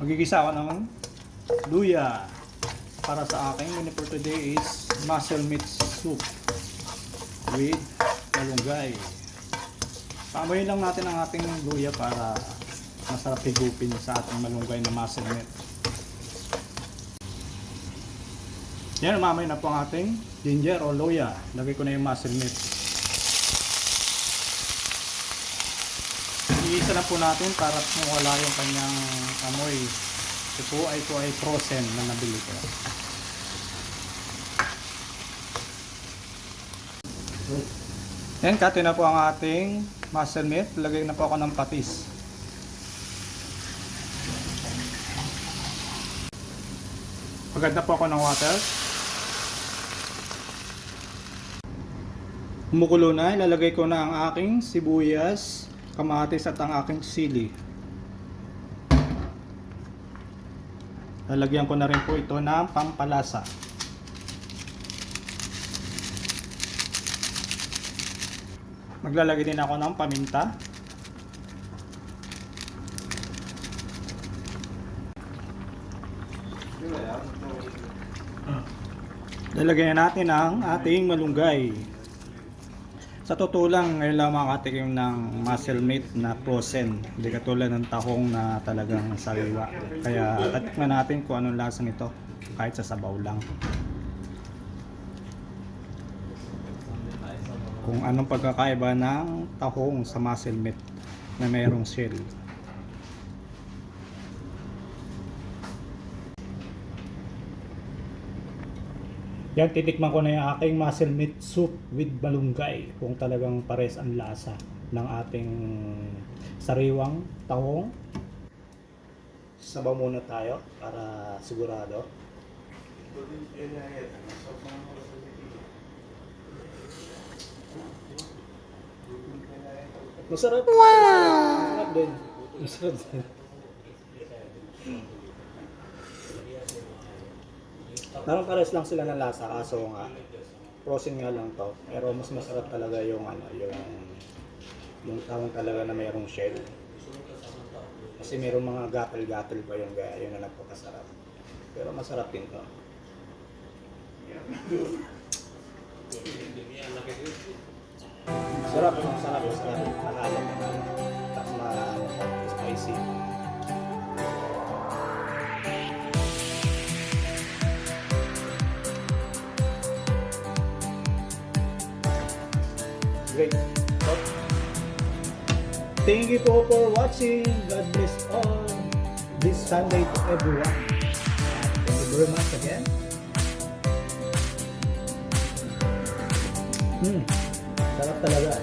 Magigisa ako ng luya. Para sa aking menu for today is mussel meat soup with malunggay. Pamoyin lang natin ang ating luya para masarap higupin sa ating malunggay na mussel meat. Yan, umamoy na po ang ating ginger o luya. Lagay ko na yung mussel meat. Iisa na po natin para mawala yung kanyang amoy. Ito ay frozen na nabili ko. Yan, kati na po ang ating mussel meat. Lagay na po ako ng patis. Pagad na po ako ng water. Kumukulo na, ilalagay ko na ang aking sibuyas, kamatis at ang aking sili. Lalagyan ko na rin po ito ng pampalasa. Maglalagay din ako ng paminta. Lalagyan natin ang ating malunggay. Sa totoo lang, ngayon lang makatikim ng mussel meat na frozen. Hindi katulad ng tahong na talagang sariwa. Kaya tatikman natin kung anong lasa nito kahit sa sabaw lang. Kung anong pagkakaiba ng tahong sa mussel meat na mayroong shell. Yan, titikman ko na yung aking mussel meat soup with malunggay. Kung talagang pares ang lasa ng ating sariwang tahong. Sabaw muna tayo para sigurado. Masarap. Wow! Masarap din. Masarap din. Parang pares lang sila ng lasa, kaso nga frozen nga lang to. Pero mas masarap talaga yung yung tawon talaga na mayroong shell. Kasi mayroong mga gatal-gatal pa yung gaya, yun na nagpapasarap. Pero masarap din to. Sarap, masarap. Makalat naman. Tapos spicy. Great. Thank you po for watching. God bless all this Sunday to everyone. Thank you very much again. Sarap talaga.